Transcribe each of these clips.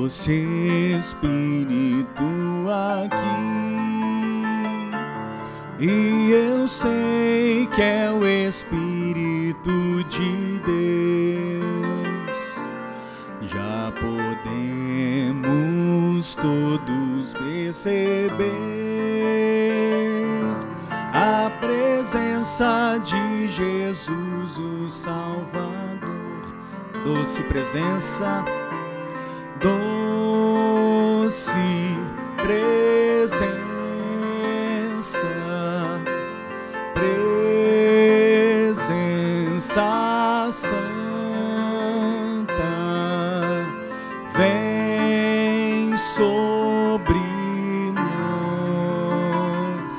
doce Espírito aqui, e eu sei que é o Espírito de Deus. Já podemos todos perceber a presença de Jesus, o Salvador. Doce presença, doce presença, presença santa, vem sobre nós,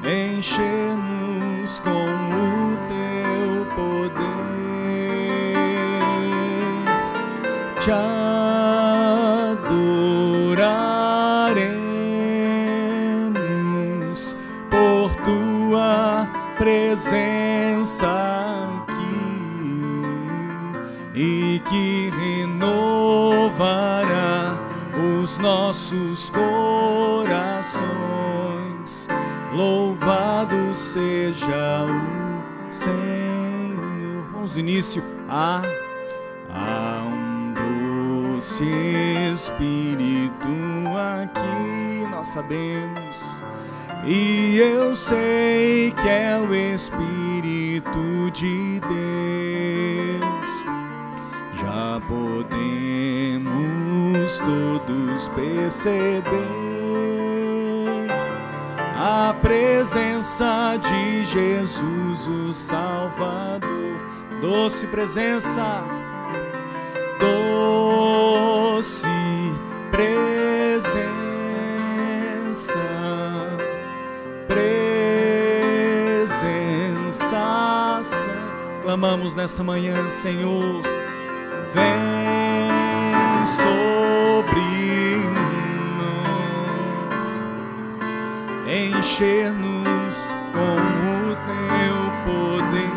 enche-nos com o teu poder. Te adoraremos por tua presença aqui, e que renovará os nossos corações. Louvado seja o Senhor. Vamos ao início. Há um doce Espírito aqui, nós sabemos, e eu sei que é o Espírito de Deus. Já podemos todos perceber a presença de Jesus, o Salvador. Doce presença, doce presença, presença. Clamamos nessa manhã, Senhor, vem sobre nós, encher-nos com o teu poder.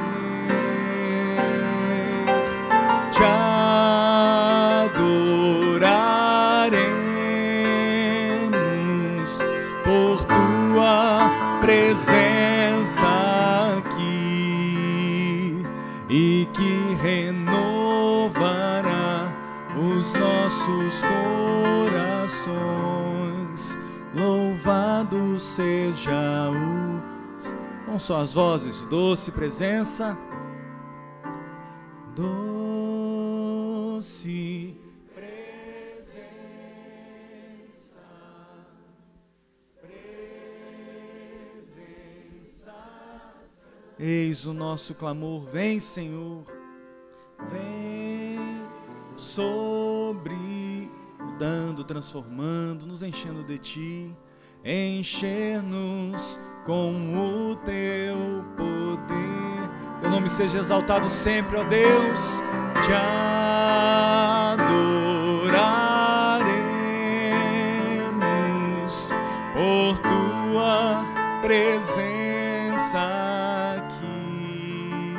Te adoraremos por tua presença aqui, e que renovará os nossos corações. Louvado seja o... Com suas vozes, doce presença, doce presença, presença. Eis o nosso clamor, vem, Senhor, vem sobre, mudando, transformando, nos enchendo de Ti, encher-nos com o Teu poder. Teu nome seja exaltado sempre, ó Deus. Te adoraremos por tua presença aqui,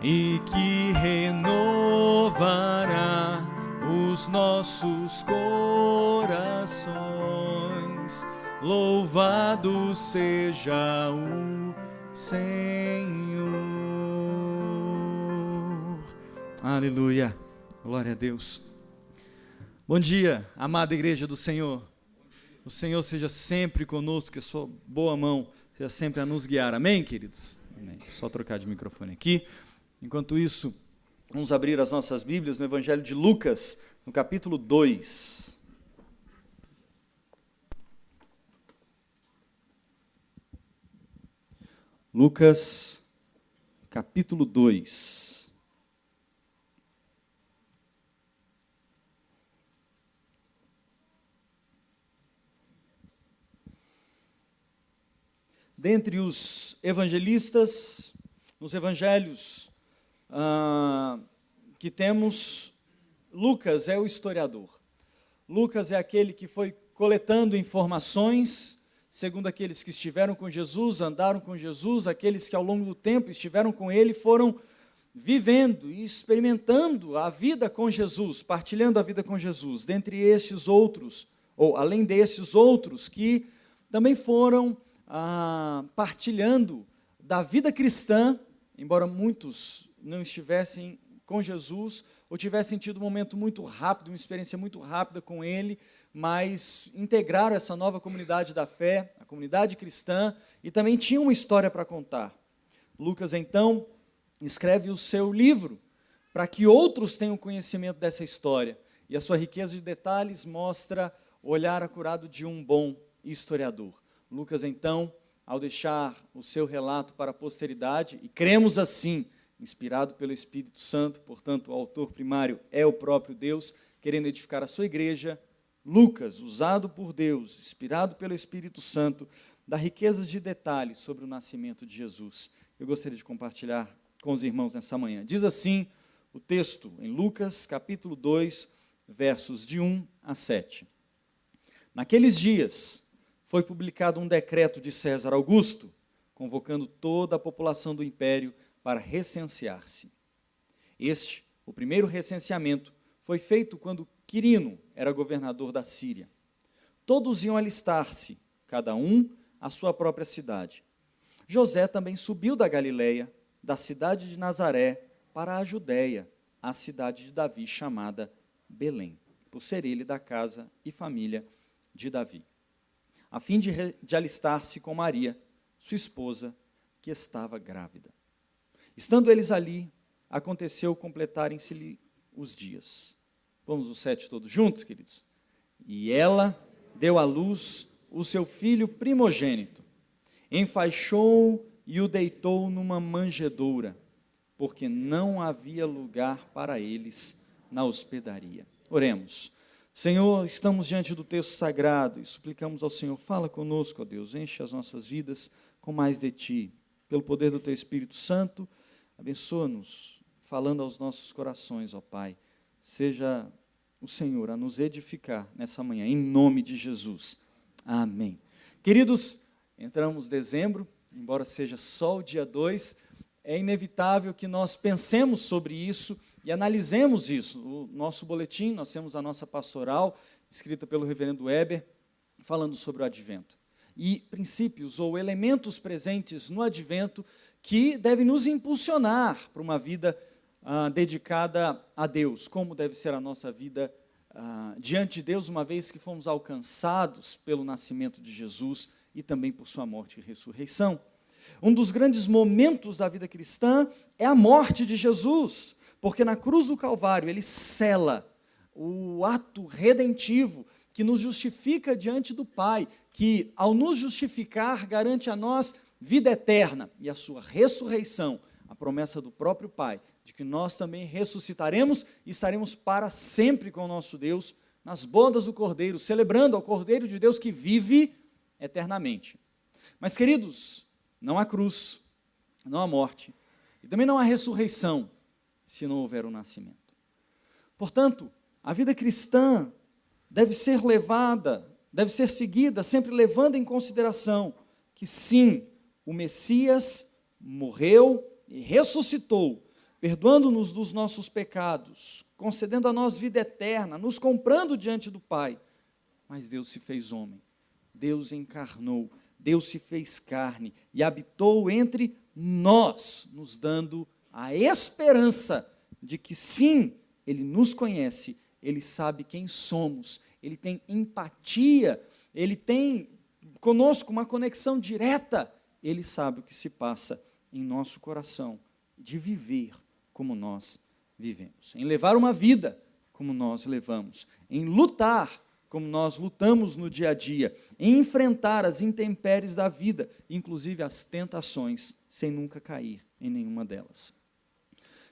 e que renovará os nossos corações. Louvado seja o Senhor. Aleluia, glória a Deus. Bom dia, amada igreja do Senhor. O Senhor seja sempre conosco, que a sua boa mão seja sempre a nos guiar. Amém, queridos? Amém. Só trocar de microfone aqui. Enquanto isso, vamos abrir as nossas Bíblias no Evangelho de Lucas, no capítulo 2. Lucas, capítulo 2. Dentre os evangelistas, nos evangelhos que temos, Lucas é o historiador. Lucas é aquele que foi coletando informações, segundo aqueles que estiveram com Jesus, andaram com Jesus, aqueles que ao longo do tempo estiveram com ele, foram vivendo e experimentando a vida com Jesus, partilhando a vida com Jesus, dentre estes outros, ou além desses outros, que também foram partilhando da vida cristã, embora muitos não estivessem com Jesus, ou tivessem tido um momento muito rápido, uma experiência muito rápida com Ele, mas integraram essa nova comunidade da fé, a comunidade cristã, e também tinham uma história para contar. Lucas, então, escreve o seu livro para que outros tenham conhecimento dessa história, e a sua riqueza de detalhes mostra o olhar acurado de um bom historiador. Lucas, então, ao deixar o seu relato para a posteridade, e cremos assim, inspirado pelo Espírito Santo, portanto, o autor primário é o próprio Deus, querendo edificar a sua igreja, Lucas, usado por Deus, inspirado pelo Espírito Santo, dá riquezas de detalhes sobre o nascimento de Jesus. Eu gostaria de compartilhar com os irmãos nessa manhã. Diz assim o texto em Lucas, capítulo 2, versos de 1 a 7. Naqueles dias, foi publicado um decreto de César Augusto, convocando toda a população do império para recensear-se. Este, o primeiro recenseamento, foi feito quando Quirino era governador da Síria. Todos iam alistar-se, cada um à sua própria cidade. José também subiu da Galileia, da cidade de Nazaré, para a Judéia, a cidade de Davi, chamada Belém, por ser ele da casa e família de Davi, a fim de alistar-se com Maria, sua esposa, que estava grávida. Estando eles ali, aconteceu completarem-se-lhe os dias. Vamos os 7 todos juntos, queridos? E ela deu à luz o seu filho primogênito, enfaixou e o deitou numa manjedoura, porque não havia lugar para eles na hospedaria. Oremos. Senhor, estamos diante do texto sagrado e suplicamos ao Senhor, fala conosco, ó Deus, enche as nossas vidas com mais de Ti, pelo poder do Teu Espírito Santo, abençoa-nos, falando aos nossos corações, ó Pai, seja o Senhor a nos edificar nessa manhã, em nome de Jesus. Amém. Queridos, entramos em dezembro, embora seja só o dia 2, é inevitável que nós pensemos sobre isso e analisemos isso. O nosso boletim, nós temos a nossa pastoral, escrita pelo reverendo Weber, falando sobre o advento. E princípios ou elementos presentes no advento que devem nos impulsionar para uma vida dedicada a Deus. Como deve ser a nossa vida diante de Deus, uma vez que fomos alcançados pelo nascimento de Jesus e também por sua morte e ressurreição. Um dos grandes momentos da vida cristã é a morte de Jesus, porque na cruz do Calvário ele sela o ato redentivo que nos justifica diante do Pai, que ao nos justificar garante a nós vida eterna e a sua ressurreição, a promessa do próprio Pai, de que nós também ressuscitaremos e estaremos para sempre com o nosso Deus, nas bodas do Cordeiro, celebrando ao Cordeiro de Deus que vive eternamente. Mas, queridos, não há cruz, não há morte, e também não há ressurreição, se não houver o nascimento. Portanto, a vida cristã deve ser levada, deve ser seguida, sempre levando em consideração que sim, o Messias morreu e ressuscitou, perdoando-nos dos nossos pecados, concedendo a nós vida eterna, nos comprando diante do Pai. Mas Deus se fez homem, Deus encarnou, Deus se fez carne e habitou entre nós, nos dando a esperança de que sim, Ele nos conhece, Ele sabe quem somos, Ele tem empatia, Ele tem conosco uma conexão direta, Ele sabe o que se passa em nosso coração, de viver como nós vivemos, em levar uma vida como nós levamos, em lutar como nós lutamos no dia a dia, em enfrentar as intempéries da vida, inclusive as tentações, sem nunca cair em nenhuma delas.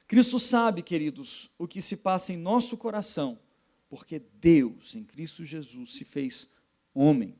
Cristo sabe, queridos, o que se passa em nosso coração, porque Deus, em Cristo Jesus, se fez homem.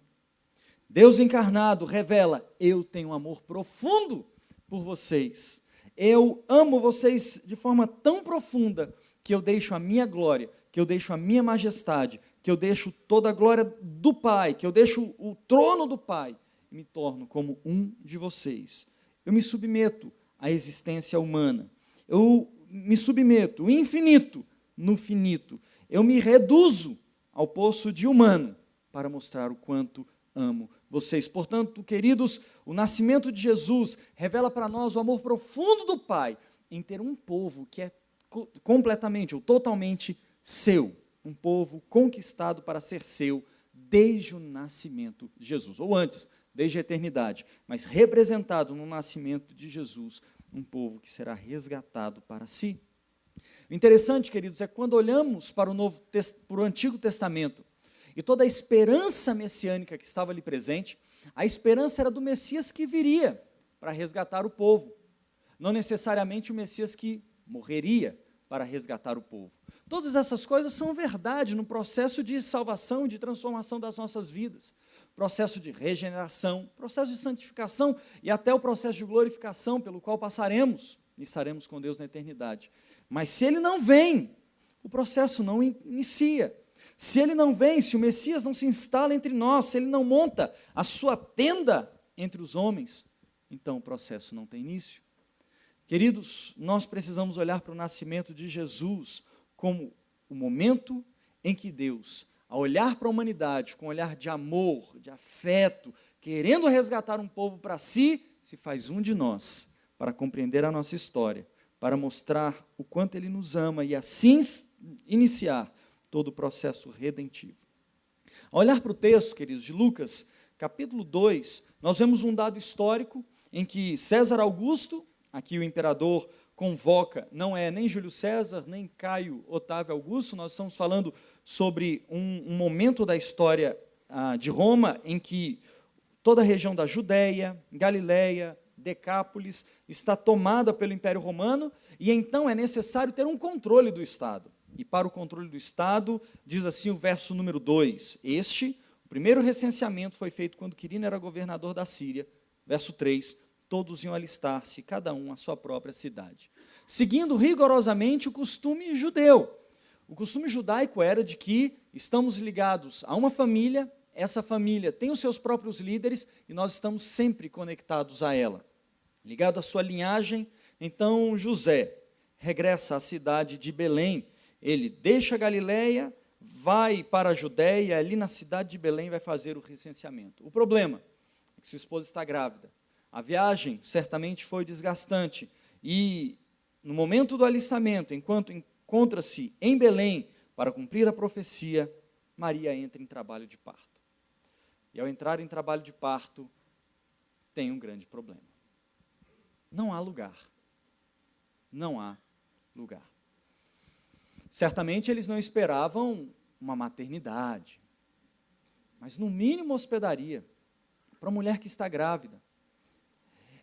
Deus encarnado revela, eu tenho um amor profundo por vocês. Eu amo vocês de forma tão profunda que eu deixo a minha glória, que eu deixo a minha majestade, que eu deixo toda a glória do Pai, que eu deixo o trono do Pai e me torno como um de vocês. Eu me submeto à existência humana. eu me submeto, o infinito no finito. Eu me reduzo ao poço de humano para mostrar o quanto amo vocês. Portanto, queridos, o nascimento de Jesus revela para nós o amor profundo do Pai em ter um povo que é completamente ou totalmente seu, um povo conquistado para ser seu desde o nascimento de Jesus, ou antes, desde a eternidade, mas representado no nascimento de Jesus, um povo que será resgatado para si. O interessante, queridos, é quando olhamos para o Antigo Testamento e toda a esperança messiânica que estava ali presente, a esperança era do Messias que viria para resgatar o povo, não necessariamente o Messias que morreria para resgatar o povo. Todas essas coisas são verdade no processo de salvação, de transformação das nossas vidas, processo de regeneração, processo de santificação e até o processo de glorificação pelo qual passaremos e estaremos com Deus na eternidade. Mas se ele não vem, o processo não inicia. Se ele não vem, se o Messias não se instala entre nós, se ele não monta a sua tenda entre os homens, então o processo não tem início. Queridos, nós precisamos olhar para o nascimento de Jesus como o momento em que Deus, ao olhar para a humanidade com um olhar de amor, de afeto, querendo resgatar um povo para si, se faz um de nós, para compreender a nossa história, para mostrar o quanto Ele nos ama e assim iniciar todo o processo redentivo. Ao olhar para o texto, queridos, de Lucas, capítulo 2, nós vemos um dado histórico em que César Augusto, aqui o imperador, convoca, não é nem Júlio César, nem Caio Otávio Augusto, nós estamos falando sobre um momento da história de Roma em que toda a região da Judéia, Galiléia, Decápolis está tomada pelo Império Romano e então é necessário ter um controle do Estado. E para o controle do Estado, diz assim o verso número 2, o primeiro recenseamento foi feito quando Quirino era governador da Síria, verso 3, todos iam alistar-se, cada um à sua própria cidade. Seguindo rigorosamente o costume judeu. O costume judaico era de que estamos ligados a uma família, essa família tem os seus próprios líderes e nós estamos sempre conectados a ela. Ligado à sua linhagem, então José regressa à cidade de Belém. Ele deixa a Galiléia, vai para a Judéia, ali na cidade de Belém vai fazer o recenseamento. O problema é que sua esposa está grávida. A viagem certamente foi desgastante e no momento do alistamento, enquanto encontra-se em Belém para cumprir a profecia, Maria entra em trabalho de parto. E ao entrar em trabalho de parto, tem um grande problema. Não há lugar. Não há lugar. Certamente eles não esperavam uma maternidade, mas no mínimo hospedaria para uma mulher que está grávida.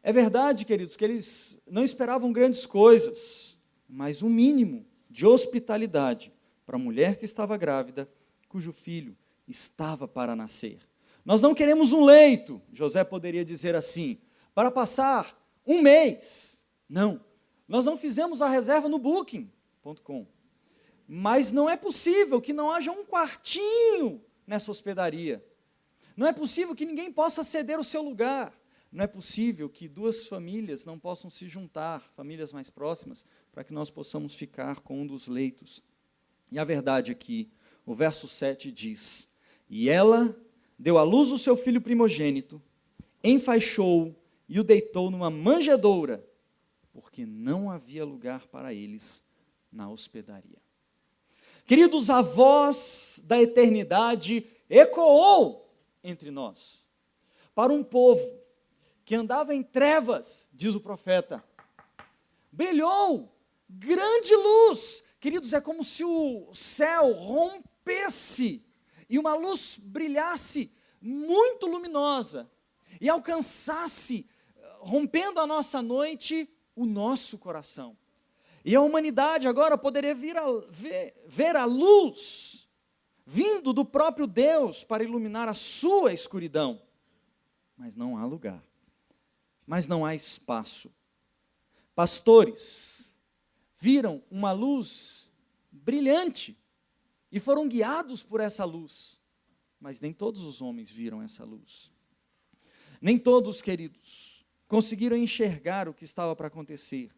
É verdade, queridos, que eles não esperavam grandes coisas, mas um mínimo de hospitalidade para a mulher que estava grávida, cujo filho estava para nascer. Nós não queremos um leito, José poderia dizer assim, para passar um mês. Não, nós não fizemos a reserva no Booking.com. Mas não é possível que não haja um quartinho nessa hospedaria. Não é possível que ninguém possa ceder o seu lugar. Não é possível que duas famílias não possam se juntar, famílias mais próximas, para que nós possamos ficar com um dos leitos. E a verdade é que o verso 7 diz, e ela deu à luz o seu filho primogênito, enfaixou-o e o deitou numa manjedoura, porque não havia lugar para eles na hospedaria. Queridos, a voz da eternidade ecoou entre nós, para um povo que andava em trevas, diz o profeta, brilhou grande luz. Queridos, é como se o céu rompesse e uma luz brilhasse muito luminosa e alcançasse, rompendo a nossa noite, o nosso coração. E a humanidade agora poderia ver a luz vindo do próprio Deus para iluminar a sua escuridão. Mas não há lugar. Mas não há espaço. Pastores viram uma luz brilhante e foram guiados por essa luz. Mas nem todos os homens viram essa luz. Nem todos, queridos, conseguiram enxergar o que estava para acontecer.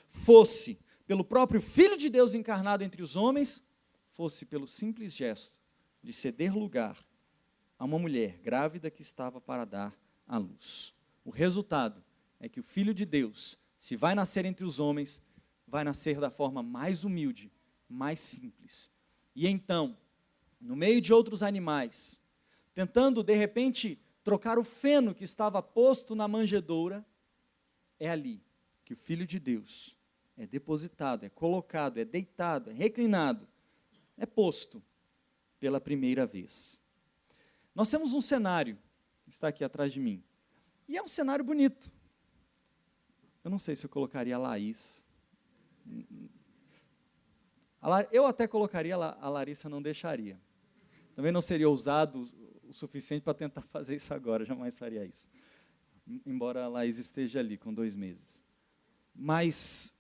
Fosse pelo próprio Filho de Deus encarnado entre os homens, fosse pelo simples gesto de ceder lugar a uma mulher grávida que estava para dar à luz. O resultado é que o Filho de Deus, se vai nascer entre os homens, vai nascer da forma mais humilde, mais simples. E então, no meio de outros animais, tentando de repente trocar o feno que estava posto na manjedoura, é ali que o Filho de Deus é depositado, é colocado, é deitado, é reclinado, é posto pela primeira vez. Nós temos um cenário, que está aqui atrás de mim, e é um cenário bonito. Eu não sei se eu colocaria a Laís. Eu até colocaria, a Larissa não deixaria. Também não seria ousado o suficiente para tentar fazer isso agora, jamais faria isso. Embora a Laís esteja ali com 2 meses. Mas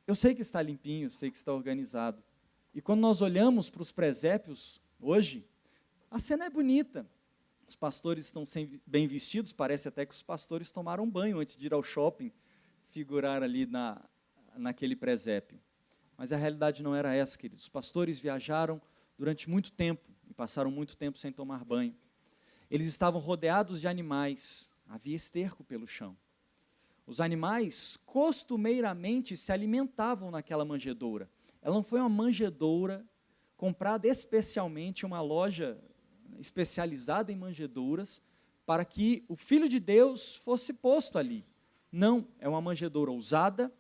eu sei que está limpinho, sei que está organizado. E quando nós olhamos para os presépios hoje, a cena é bonita. Os pastores estão bem vestidos, parece até que os pastores tomaram banho antes de ir ao shopping, figurar ali naquele presépio. Mas a realidade não era essa, queridos. Os pastores viajaram durante muito tempo e passaram muito tempo sem tomar banho. Eles estavam rodeados de animais, havia esterco pelo chão. Os animais costumeiramente se alimentavam naquela manjedoura. Ela não foi uma manjedoura comprada especialmente em uma loja especializada em manjedouras para que o Filho de Deus fosse posto ali. Não, é uma manjedoura usada,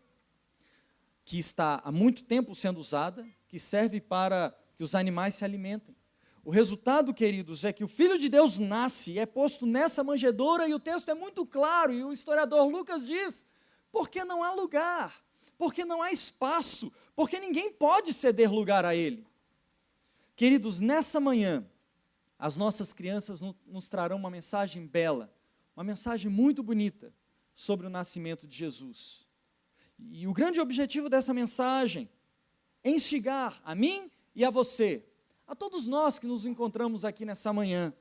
que está há muito tempo sendo usada, que serve para que os animais se alimentem. O resultado, queridos, é que o Filho de Deus nasce e é posto nessa manjedoura, e o texto é muito claro, e o historiador Lucas diz, porque não há lugar, porque não há espaço, porque ninguém pode ceder lugar a ele. Queridos, nessa manhã, as nossas crianças nos trarão uma mensagem bela, uma mensagem muito bonita sobre o nascimento de Jesus. E o grande objetivo dessa mensagem é instigar a mim e a você, a todos nós que nos encontramos aqui nessa manhã,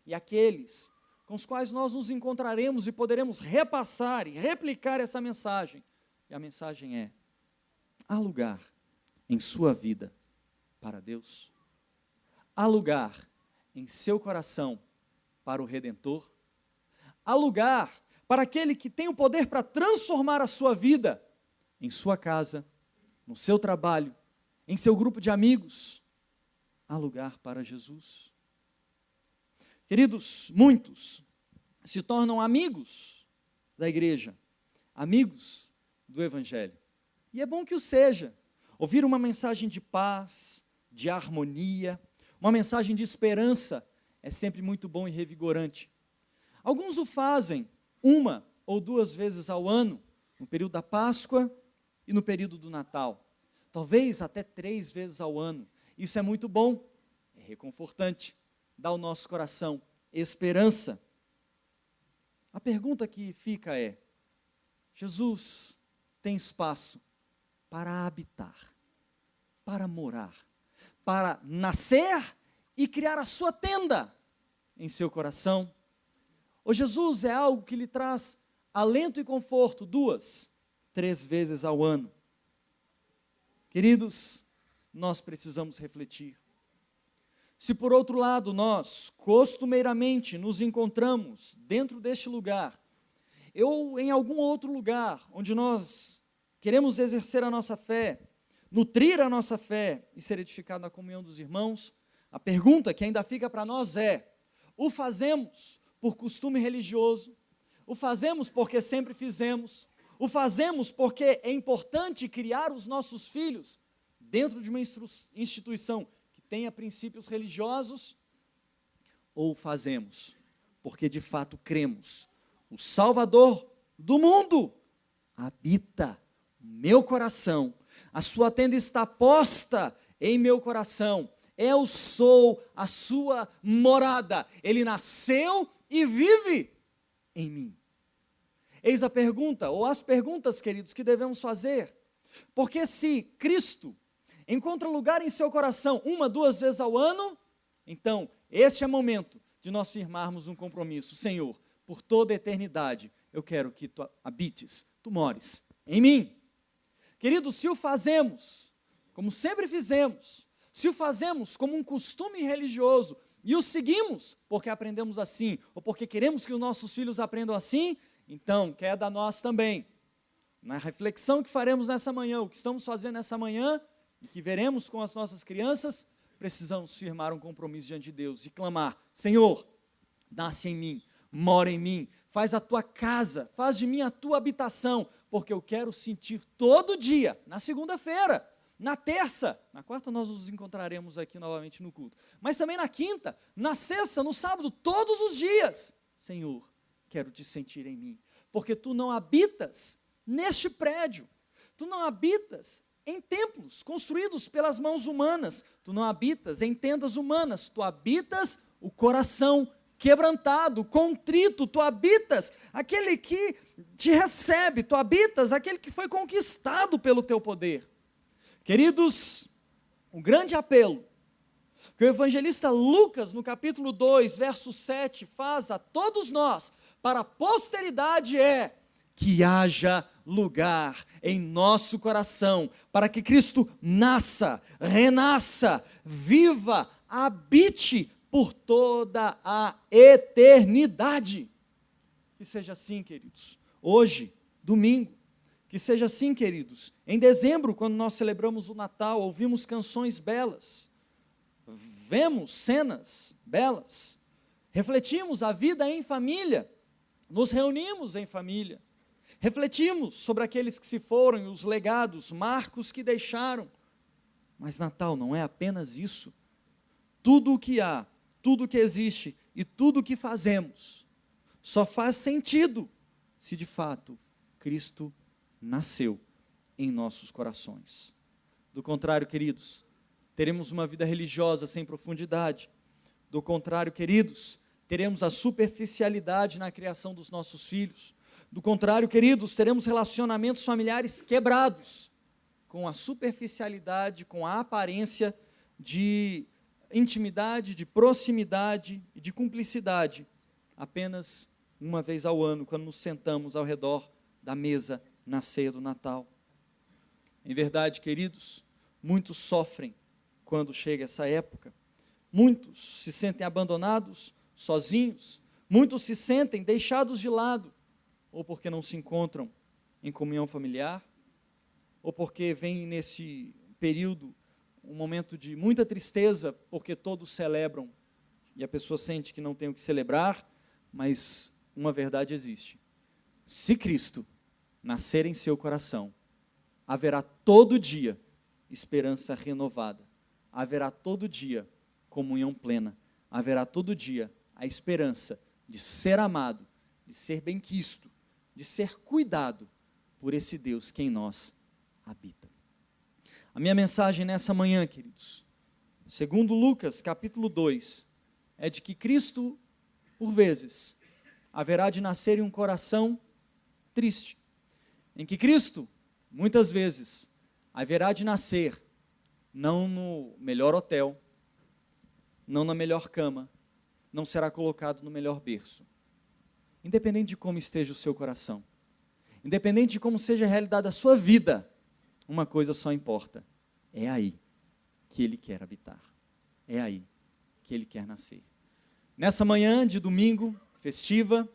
e aqueles com os quais nós nos encontraremos e poderemos repassar e replicar essa mensagem. E a mensagem é: há lugar em sua vida para Deus? Há lugar em seu coração para o Redentor? Há lugar para aquele que tem o poder para transformar a sua vida, em sua casa, no seu trabalho, em seu grupo de amigos? Há lugar para Jesus. Queridos, muitos se tornam amigos da igreja, amigos do Evangelho. E é bom que o seja. Ouvir uma mensagem de paz, de harmonia, uma mensagem de esperança é sempre muito bom e revigorante. Alguns o fazem 1 ou 2 vezes ao ano, no período da Páscoa e no período do Natal. Talvez até 3 vezes ao ano. Isso é muito bom, é reconfortante, dá ao nosso coração esperança. A pergunta que fica é: Jesus tem espaço para habitar, para morar, para nascer e criar a sua tenda em seu coração? Ou Jesus é algo que lhe traz alento e conforto 2, 3 vezes ao ano? Queridos, nós precisamos refletir. Se por outro lado nós costumeiramente nos encontramos dentro deste lugar, ou em algum outro lugar onde nós queremos exercer a nossa fé, nutrir a nossa fé e ser edificado na comunhão dos irmãos, a pergunta que ainda fica para nós é: o fazemos por costume religioso? O fazemos porque sempre fizemos? O fazemos porque é importante criar os nossos filhos dentro de uma instituição que tenha princípios religiosos? Ou fazemos porque de fato cremos: o Salvador do mundo habita no meu coração, a sua tenda está posta em meu coração, eu sou a sua morada, ele nasceu e vive em mim? Eis a pergunta, ou as perguntas, queridos, que devemos fazer. Porque se Cristo encontra lugar em seu coração 1, 2 vezes ao ano, então este é o momento de nós firmarmos um compromisso. Senhor, por toda a eternidade, eu quero que tu habites, tu mores em mim. Queridos, se o fazemos, como sempre fizemos, se o fazemos como um costume religioso e o seguimos porque aprendemos assim, ou porque queremos que os nossos filhos aprendam assim, então queda a nós também. Na reflexão que faremos nessa manhã, o que estamos fazendo nessa manhã e que veremos com as nossas crianças, precisamos firmar um compromisso diante de Deus e clamar: Senhor, nasce em mim, mora em mim, faz a tua casa, faz de mim a tua habitação, porque eu quero sentir todo dia, na segunda-feira, na terça, na quarta nós nos encontraremos aqui novamente no culto, mas também na quinta, na sexta, no sábado, todos os dias, Senhor, quero te sentir em mim, porque tu não habitas neste prédio, tu não habitas em templos construídos pelas mãos humanas, tu não habitas em tendas humanas, tu habitas o coração quebrantado, contrito, tu habitas aquele que te recebe, tu habitas aquele que foi conquistado pelo teu poder. Queridos, um grande apelo que o evangelista Lucas, no capítulo 2, verso 7, faz a todos nós, para a posteridade, é que haja lugar em nosso coração, para que Cristo nasça, renasça, viva, habite por toda a eternidade. Que seja assim, queridos, hoje, domingo, que seja assim, queridos, em dezembro, quando nós celebramos o Natal, ouvimos canções belas, vemos cenas belas, refletimos a vida em família, nos reunimos em família, refletimos sobre aqueles que se foram e os legados, marcos que deixaram. Mas Natal não é apenas isso. Tudo o que há, tudo o que existe e tudo o que fazemos só faz sentido se de fato Cristo nasceu em nossos corações. Do contrário, queridos, teremos uma vida religiosa sem profundidade. Do contrário, queridos, teremos a superficialidade na criação dos nossos filhos. Do contrário, queridos, teremos relacionamentos familiares quebrados, com a superficialidade, com a aparência de intimidade, de proximidade e de cumplicidade, apenas uma vez ao ano, quando nos sentamos ao redor da mesa na ceia do Natal. Em verdade, queridos, muitos sofrem quando chega essa época, muitos se sentem abandonados, sozinhos, muitos se sentem deixados de lado, ou porque não se encontram em comunhão familiar, ou porque vem nesse período um momento de muita tristeza, porque todos celebram, e a pessoa sente que não tem o que celebrar, mas uma verdade existe: se Cristo nascer em seu coração, haverá todo dia esperança renovada, haverá todo dia comunhão plena, haverá todo dia a esperança de ser amado, de ser benquisto, de ser cuidado por esse Deus que em nós habita. A minha mensagem nessa manhã, queridos, segundo Lucas capítulo 2, é de que Cristo, por vezes, haverá de nascer em um coração triste, em que Cristo, muitas vezes, haverá de nascer não no melhor hotel, não na melhor cama, não será colocado no melhor berço. Independente de como esteja o seu coração, independente de como seja a realidade da sua vida, uma coisa só importa: é aí que Ele quer habitar, é aí que Ele quer nascer. Nessa manhã de domingo, festiva,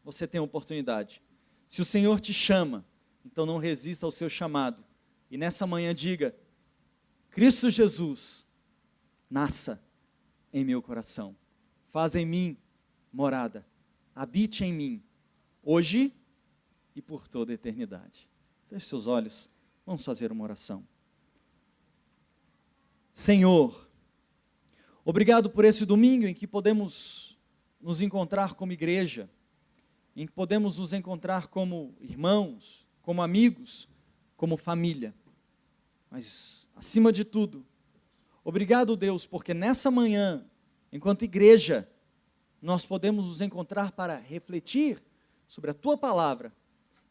você tem a oportunidade. Se o Senhor te chama, então não resista ao seu chamado, e nessa manhã diga: Cristo Jesus, nasça em meu coração, faz em mim morada, habite em mim, hoje e por toda a eternidade. Feche seus olhos, vamos fazer uma oração. Senhor, obrigado por esse domingo em que podemos nos encontrar como igreja, em que podemos nos encontrar como irmãos, como amigos, como família. Mas, acima de tudo, obrigado, Deus, porque nessa manhã, enquanto igreja, nós podemos nos encontrar para refletir sobre a Tua palavra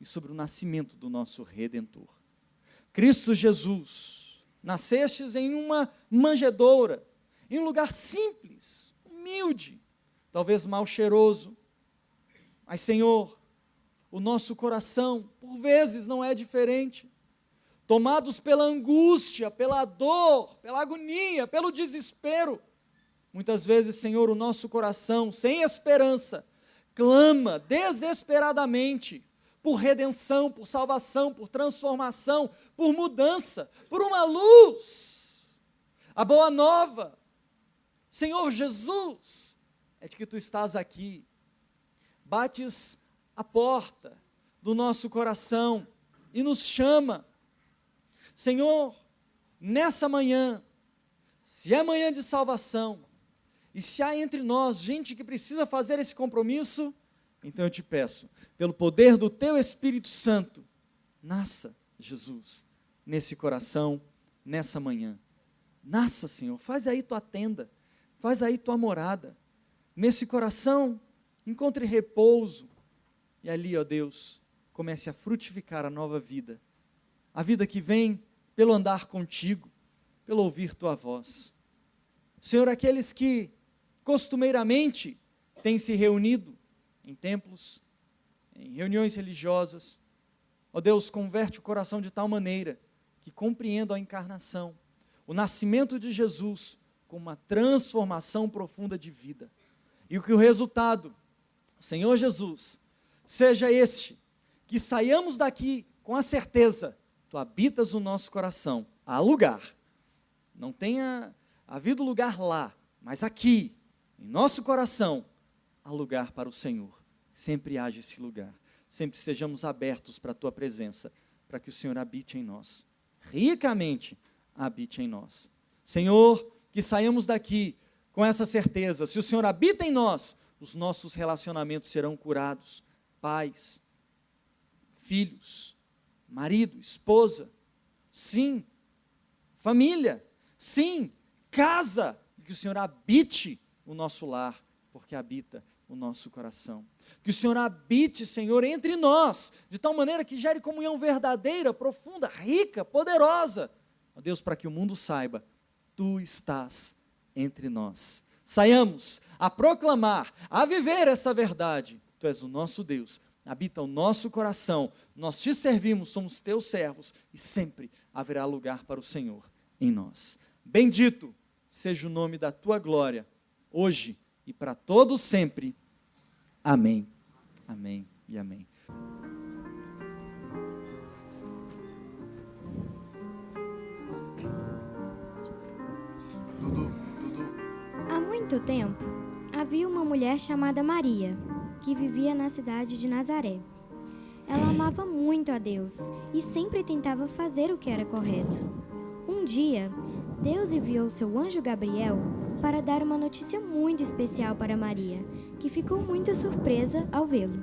e sobre o nascimento do nosso Redentor. Cristo Jesus, nascestes em uma manjedoura, em um lugar simples, humilde, talvez mal cheiroso, mas Senhor, o nosso coração, por vezes, não é diferente. tomados pela angústia, pela dor, pela agonia, pelo desespero. Muitas vezes, Senhor, o nosso coração, sem esperança, clama desesperadamente por redenção, por salvação, por transformação, por mudança, por uma luz. A boa nova, Senhor Jesus, é de que Tu estás aqui, bates a porta do nosso coração e nos chama. Senhor, nessa manhã, se é manhã de salvação, e se há entre nós gente que precisa fazer esse compromisso, então eu te peço, pelo poder do Teu Espírito Santo, nasça, Jesus, nesse coração, nessa manhã. Nasça, Senhor, faz aí Tua tenda, faz aí Tua morada. Nesse coração, encontre repouso. E ali, ó Deus, comece a frutificar a nova vida. A vida que vem pelo andar contigo, pelo ouvir Tua voz. Senhor, aqueles que costumeiramente têm se reunido em templos, em reuniões religiosas, ó Deus, converte o coração de tal maneira que compreendam a encarnação, o nascimento de Jesus como uma transformação profunda de vida. E que o resultado, Senhor Jesus, seja este, que saiamos daqui com a certeza, Tu habitas no nosso coração. Há lugar, não tenha havido lugar lá, mas aqui, em nosso coração, há lugar para o Senhor. Sempre haja esse lugar, sempre sejamos abertos para a Tua presença, para que o Senhor habite em nós, ricamente habite em nós. Senhor, que saiamos daqui com essa certeza, se o Senhor habita em nós, os nossos relacionamentos serão curados, pais, filhos, marido, esposa, sim, família, sim, casa, que o Senhor habite o nosso lar, porque habita o nosso coração. Que o Senhor habite, Senhor, entre nós, de tal maneira que gere comunhão verdadeira, profunda, rica, poderosa. Ó Deus, para que o mundo saiba, Tu estás entre nós. Saiamos a proclamar, a viver essa verdade. Tu és o nosso Deus, habita o nosso coração, nós Te servimos, somos Teus servos, e sempre haverá lugar para o Senhor em nós. Bendito seja o nome da Tua glória, hoje e para todos sempre. Amém, amém e amém. Há muito tempo, havia uma mulher chamada Maria, que vivia na cidade de Nazaré. Ela amava muito a Deus e sempre tentava fazer o que era correto. Um dia, Deus enviou seu anjo Gabriel para dar uma notícia muito especial para Maria, que ficou muito surpresa ao vê-lo.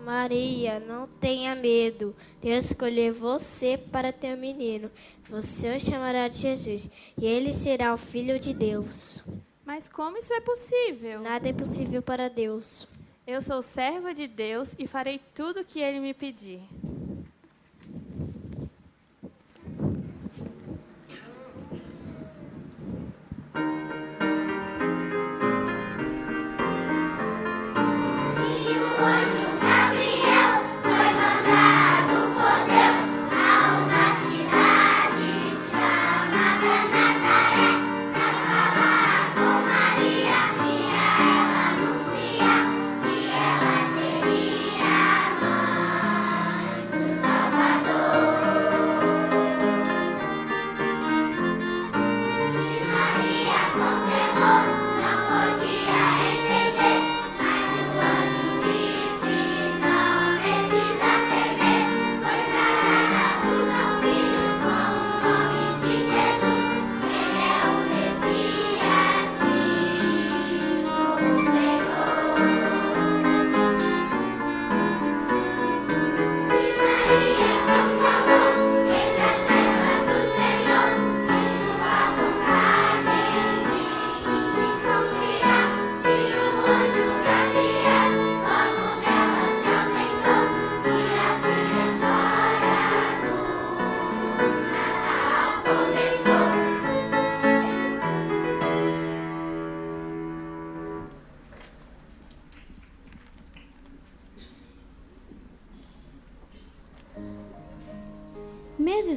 Maria, não tenha medo. Deus escolheu você para ter um menino. Você o chamará de Jesus, e ele será o Filho de Deus. Mas como isso é possível? Nada é possível para Deus. Eu sou serva de Deus e farei tudo o que Ele me pedir.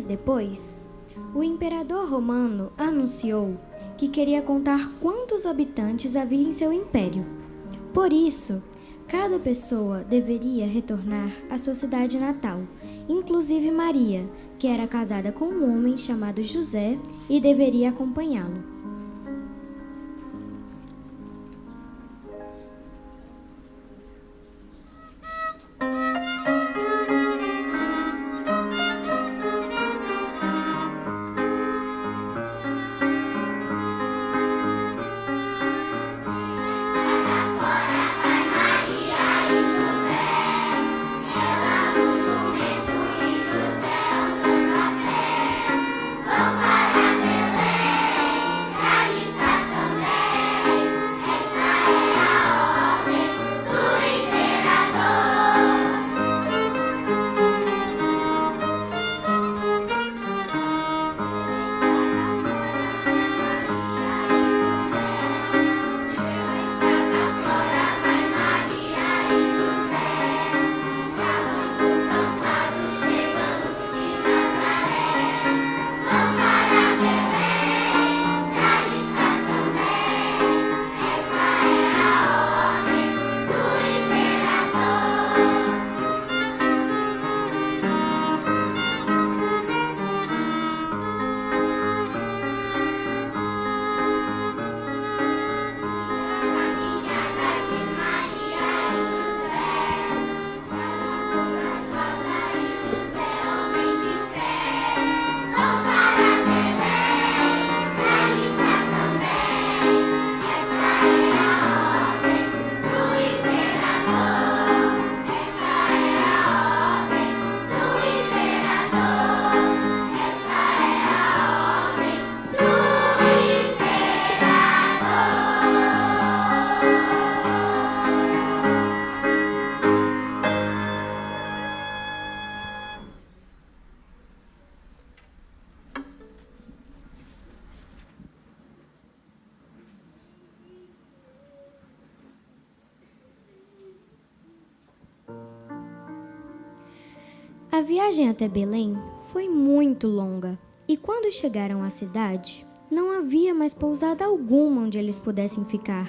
depois, o imperador romano anunciou que queria contar quantos habitantes havia em seu império. Por isso, cada pessoa deveria retornar à sua cidade natal, inclusive Maria, que era casada com um homem chamado José e deveria acompanhá-lo. A viagem até Belém foi muito longa, e quando chegaram à cidade, não havia mais pousada alguma onde eles pudessem ficar.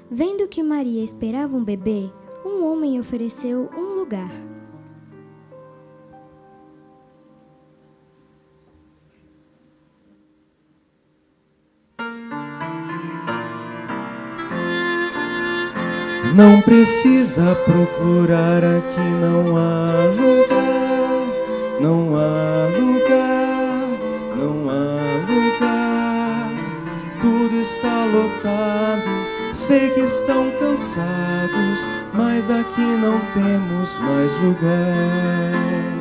Vendo que Maria esperava um bebê, um homem ofereceu um lugar. Não precisa procurar, aqui não há lugar, não há lugar, não há lugar. Tudo está lotado, sei que estão cansados, mas aqui não temos mais lugar.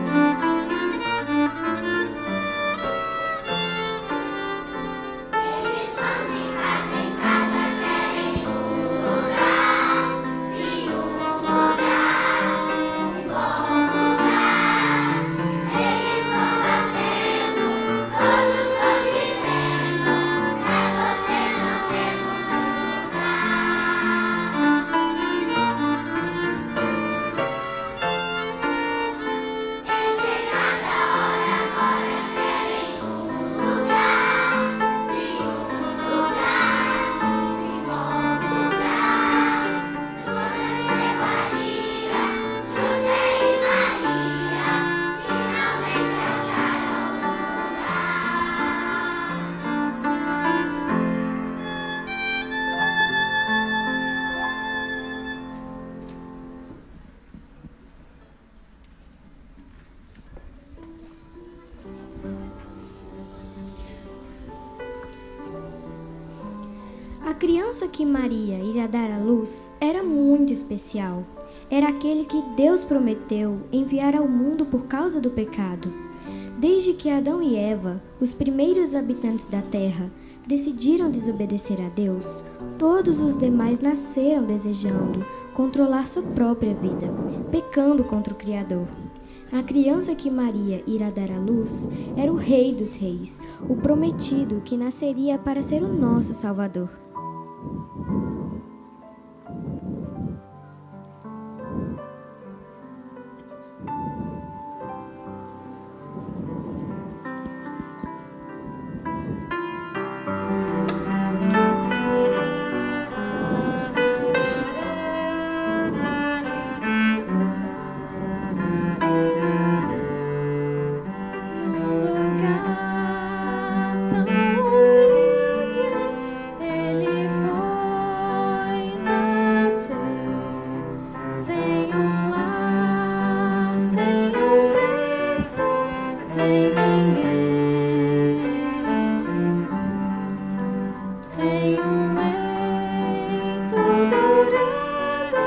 A criança que Maria iria dar à luz era muito especial. Era aquele que Deus prometeu enviar ao mundo por causa do pecado. Desde que Adão e Eva, os primeiros habitantes da terra, decidiram desobedecer a Deus, todos os demais nasceram desejando controlar sua própria vida, pecando contra o Criador. A criança que Maria irá dar à luz era o Rei dos Reis, o prometido que nasceria para ser o nosso Salvador. sem um leito dourado,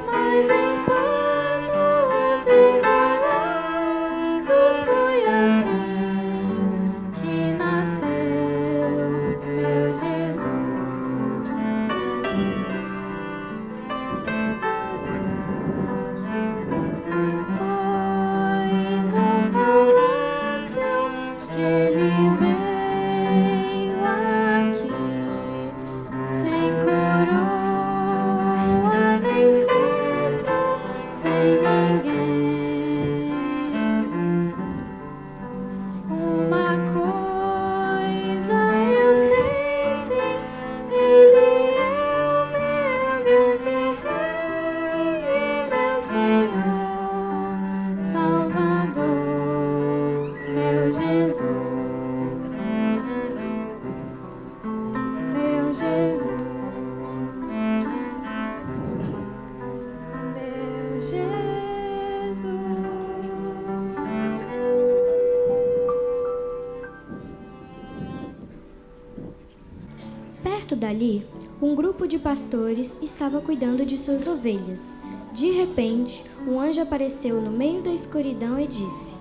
mas em panos enrolados. Foi assim que nasceu meu Jesus. Foi no palácio que ele veio aqui, sem coroa nem cetro, sem ninguém. Uma coisa eu sei, sim, ele é o meu grande rei e meu Senhor, Salvador, meu Jesus, meu Jesus, meu Jesus. Perto dali, um grupo de pastores estava cuidando de suas ovelhas. De repente, um anjo apareceu no meio da escuridão e disse: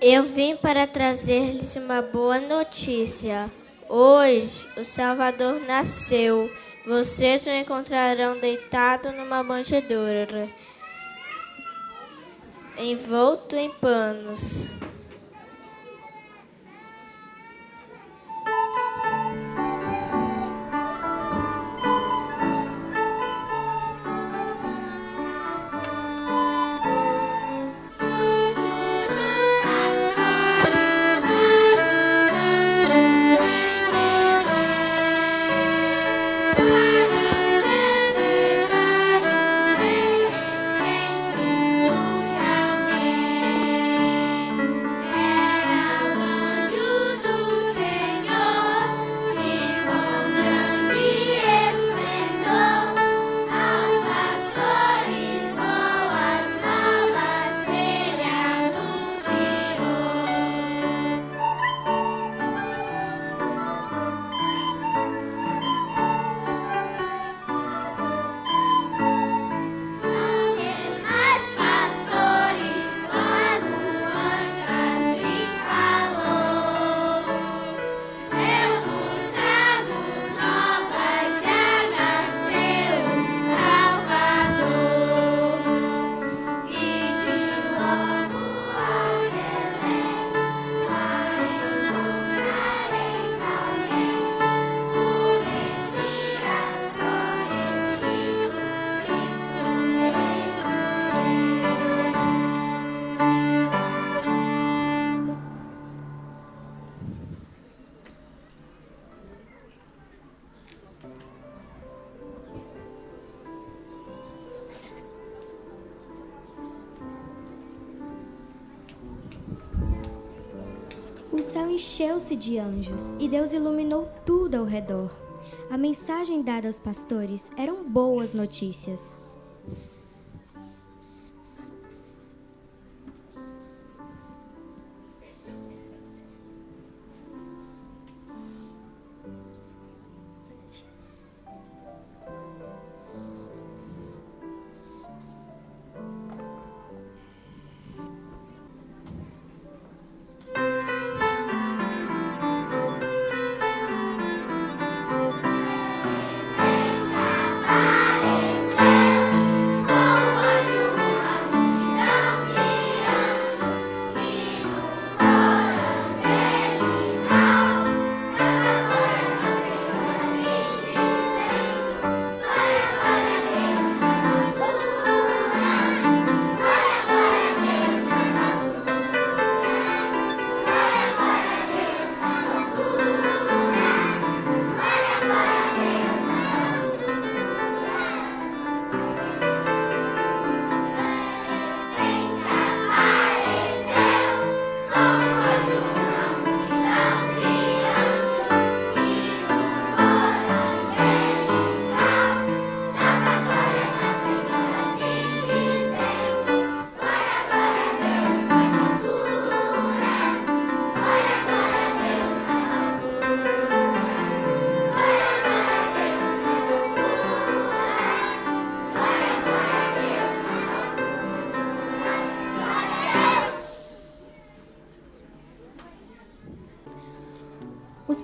Eu vim para trazer-lhes uma boa notícia. Hoje o Salvador nasceu. Vocês o encontrarão deitado numa manjedoura, envolto em panos. O céu encheu-se de anjos e Deus iluminou tudo ao redor. A mensagem dada aos pastores eram boas notícias. Apareceu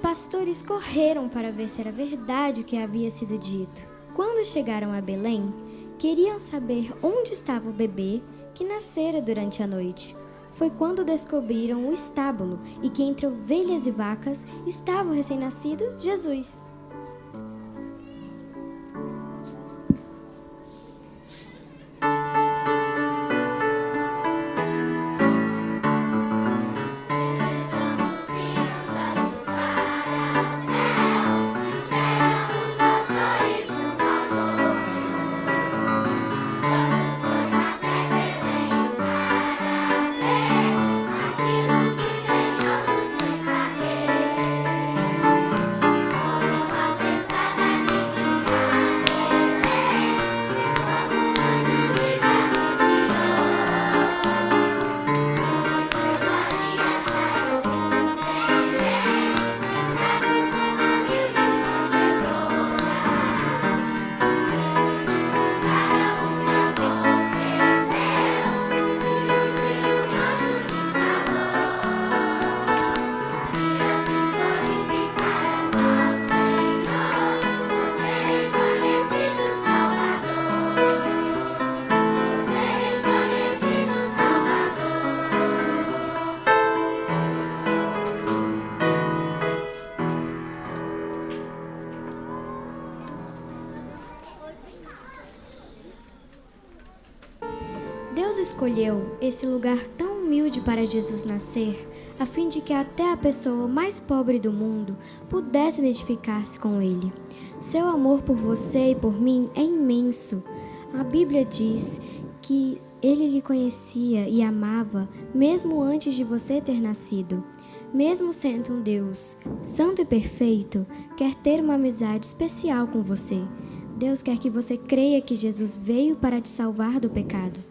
pastores correram para ver se era verdade o que havia sido dito. Quando chegaram a Belém, queriam saber onde estava o bebê que nascera durante a noite. Foi quando descobriram o estábulo e que entre ovelhas e vacas estava o recém-nascido Jesus. Deus escolheu esse lugar tão humilde para Jesus nascer, a fim de que até a pessoa mais pobre do mundo pudesse identificar-se com ele. Seu amor por você e por mim é imenso. A Bíblia diz que ele lhe conhecia e amava mesmo antes de você ter nascido. Mesmo sendo um Deus santo e perfeito, quer ter uma amizade especial com você. Deus quer que você creia que Jesus veio para te salvar do pecado.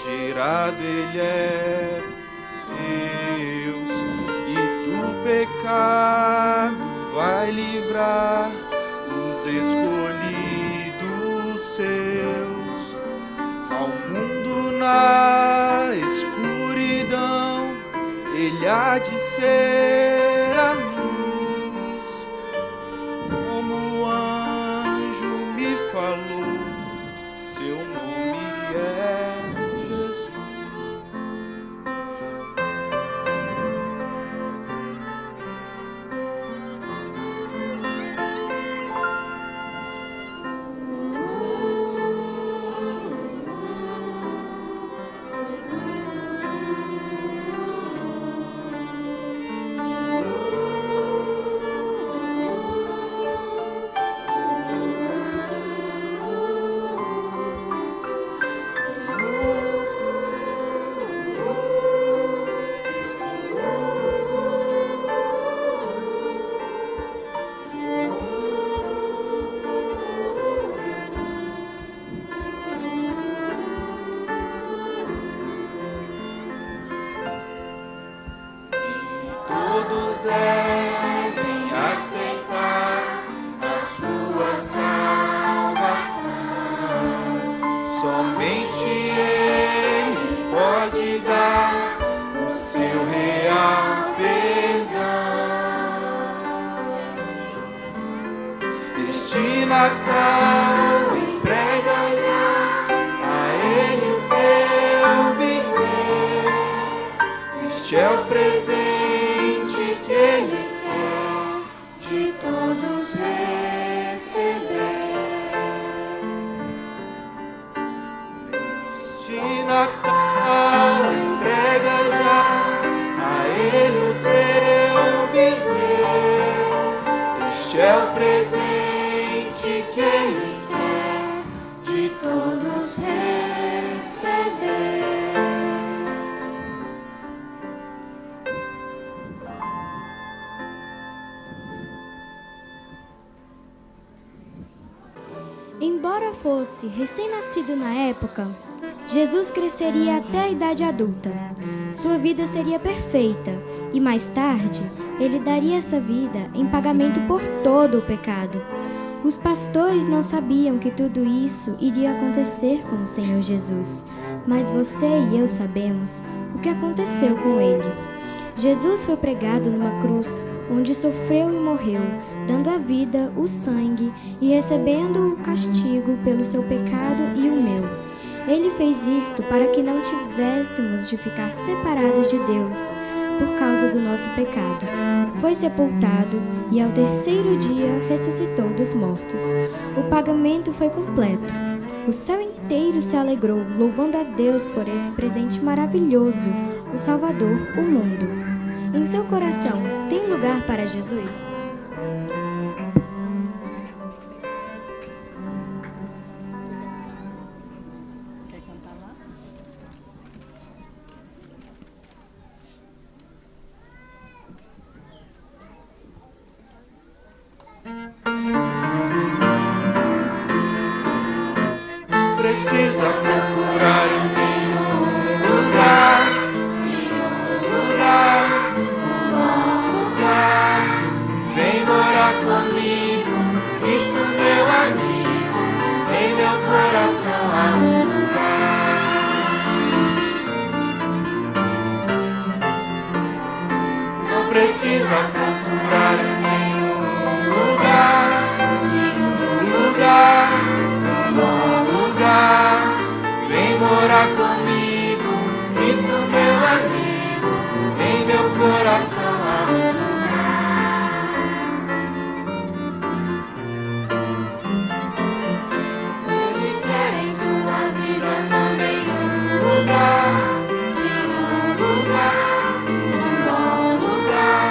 Gerado ele é Deus, e do pecado vai livrar os escolhidos seus. Ao mundo na escuridão, ele há de ser a luz. Como o anjo me falou, seu nome é Jesus. Neste Natal, entrega já a Ele o teu viver. Este é o presente que Ele quer de todos receber. Neste Natal, entrega já a Ele o teu viver. Este é o presente que Ele quer de todos receber. Embora fosse recém-nascido na época, Jesus cresceria até a idade adulta. Sua vida seria perfeita e mais tarde ele daria essa vida em pagamento por todo o pecado. Os pastores não sabiam que tudo isso iria acontecer com o Senhor Jesus, mas você e eu sabemos o que aconteceu com ele. Jesus foi pregado numa cruz, onde sofreu e morreu, dando a vida, o sangue e recebendo o castigo pelo seu pecado e o meu. Ele fez isto para que não tivéssemos de ficar separados de Deus por causa do nosso pecado. Foi sepultado e ao terceiro dia ressuscitou dos mortos. O pagamento foi completo. O céu inteiro se alegrou, louvando a Deus por esse presente maravilhoso, o Salvador, o mundo. Em seu coração, tem lugar para Jesus? Precisa procurar em nenhum lugar, nenhum lugar. Vem morar comigo, Cristo meu amigo. Em meu coração há um lugar. Não precisa procurar em nenhum lugar, nenhum lugar. Vem morar comigo, Cristo meu amigo. Em meu coração há um lugar. Ele quer em sua vida também um lugar, sim, um lugar, um bom lugar.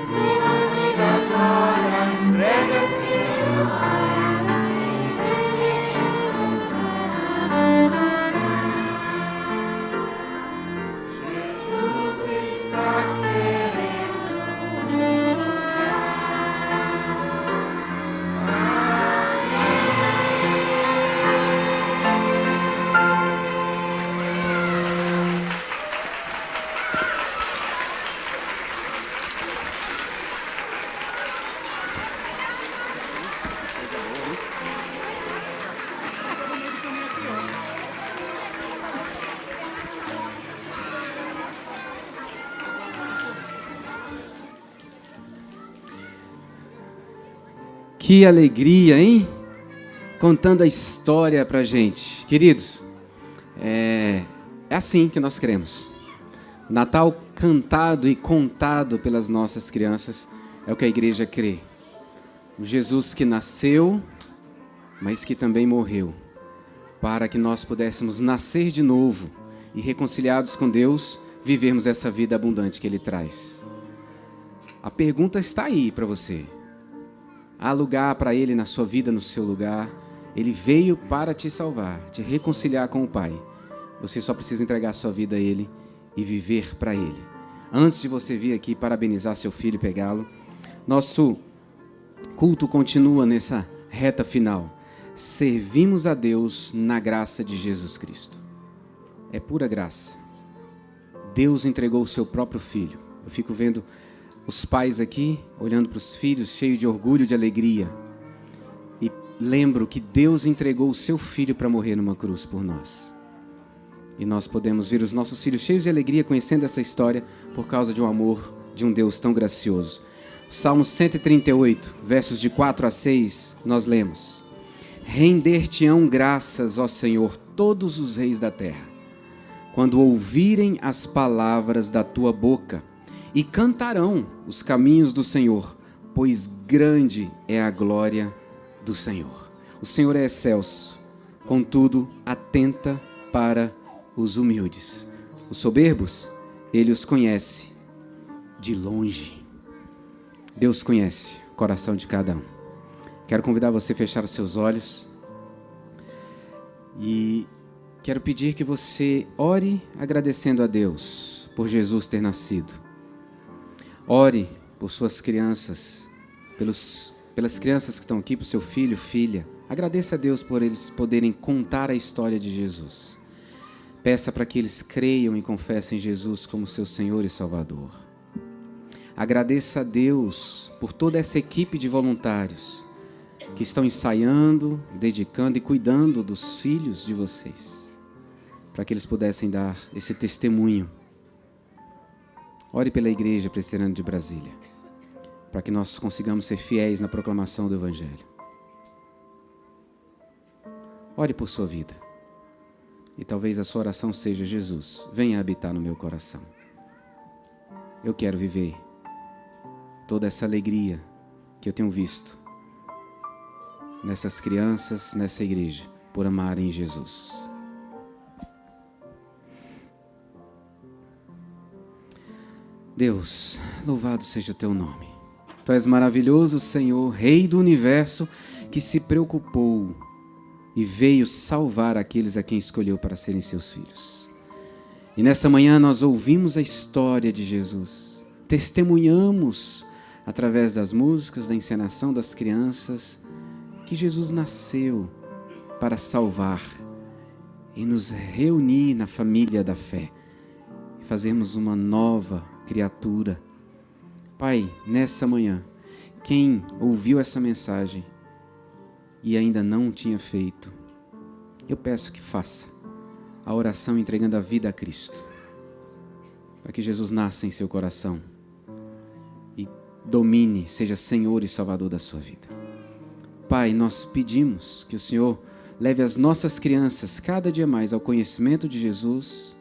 Tua vida agora entrega-se agora. Que alegria, hein? Contando a história pra gente. Queridos, é assim que nós queremos. Natal cantado e contado pelas nossas crianças é o que a igreja crê. O Jesus que nasceu, mas que também morreu, para que nós pudéssemos nascer de novo e, reconciliados com Deus, vivermos essa vida abundante que Ele traz. A pergunta está aí para você. Há lugar para Ele na sua vida, no seu lugar. Ele veio para te salvar, te reconciliar com o Pai. Você só precisa entregar a sua vida a Ele e viver para Ele. Antes de você vir aqui parabenizar seu filho e pegá-lo, nosso culto continua nessa reta final. Servimos a Deus na graça de Jesus Cristo. É pura graça. Deus entregou o seu próprio Filho. Eu fico vendo os pais aqui, olhando para os filhos, cheio de orgulho, de alegria. E lembro que Deus entregou o seu Filho para morrer numa cruz por nós. E nós podemos ver os nossos filhos cheios de alegria, conhecendo essa história, por causa de um amor de um Deus tão gracioso. Salmo 138, versos de 4 a 6, nós lemos: Render-te-ão graças, ó Senhor, todos os reis da terra, quando ouvirem as palavras da tua boca, e cantarão os caminhos do Senhor, pois grande é a glória do Senhor. O Senhor é excelso, contudo, atenta para os humildes. Os soberbos, ele os conhece de longe. Deus conhece o coração de cada um. Quero convidar você a fechar os seus olhos e quero pedir que você ore agradecendo a Deus por Jesus ter nascido. Ore por suas crianças, pelas crianças que estão aqui, por seu filho, filha. Agradeça a Deus por eles poderem contar a história de Jesus. Peça para que eles creiam e confessem Jesus como seu Senhor e Salvador. Agradeça a Deus por toda essa equipe de voluntários que estão ensaiando, dedicando e cuidando dos filhos de vocês, para que eles pudessem dar esse testemunho. Ore pela Igreja Presbiteriana de Brasília, para que nós consigamos ser fiéis na proclamação do Evangelho. Ore por sua vida. E talvez a sua oração seja: Jesus, venha habitar no meu coração. Eu quero viver toda essa alegria que eu tenho visto nessas crianças, nessa igreja, por amarem Jesus. Deus, louvado seja o teu nome. Tu és maravilhoso, Senhor, Rei do universo, que se preocupou e veio salvar aqueles a quem escolheu para serem seus filhos. E nessa manhã nós ouvimos a história de Jesus, testemunhamos através das músicas, da encenação das crianças, que Jesus nasceu para salvar e nos reunir na família da fé e fazermos uma nova criatura. Pai, nessa manhã, quem ouviu essa mensagem e ainda não tinha feito, eu peço que faça a oração entregando a vida a Cristo, para que Jesus nasça em seu coração e domine, seja Senhor e Salvador da sua vida. Pai, nós pedimos que o Senhor leve as nossas crianças cada dia mais ao conhecimento de Jesus,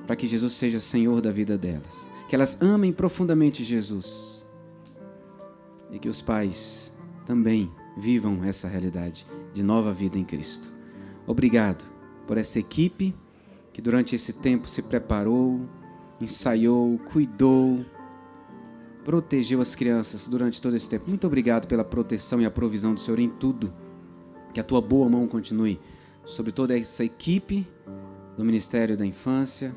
para que Jesus seja Senhor da vida delas, que elas amem profundamente Jesus e que os pais também vivam essa realidade de nova vida em Cristo. Obrigado por essa equipe que durante esse tempo se preparou, ensaiou, cuidou, protegeu as crianças durante todo esse tempo. Muito obrigado pela proteção e a provisão do Senhor em tudo. Que a tua boa mão continue sobre toda essa equipe do Ministério da Infância,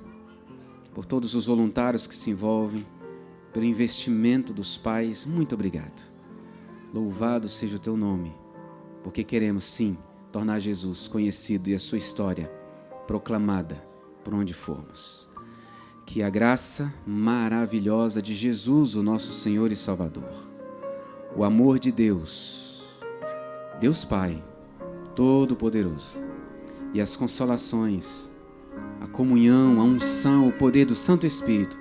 por todos os voluntários que se envolvem, pelo investimento dos pais. Muito obrigado. Louvado seja o teu nome, porque queremos sim tornar Jesus conhecido e a sua história proclamada por onde formos. Que a graça maravilhosa de Jesus, o nosso Senhor e Salvador, o amor de Deus, Deus Pai Todo-Poderoso, e as consolações, a comunhão, a unção, o poder do Santo Espírito,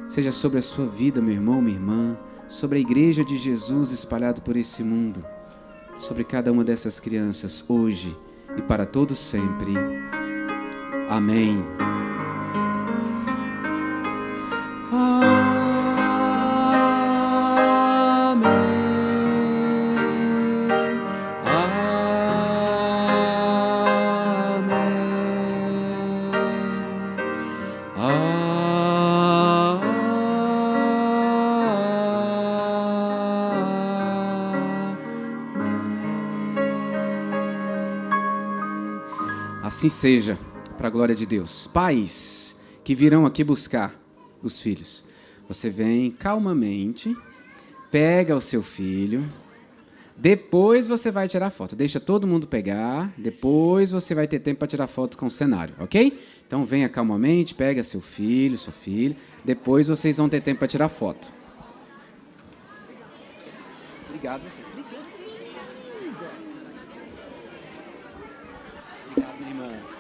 seja sobre a sua vida, meu irmão, minha irmã, sobre a igreja de Jesus espalhada por esse mundo, sobre cada uma dessas crianças, hoje e para todo sempre. Amém. Assim seja, para a glória de Deus. Pais que virão aqui buscar os filhos, você vem calmamente, pega o seu filho, depois você vai tirar foto. Deixa todo mundo pegar, depois você vai ter tempo para tirar foto com o cenário, ok? Então venha calmamente, pega seu filho, sua filha, depois vocês vão ter tempo para tirar foto. Obrigado, você. Obrigado, minha irmã.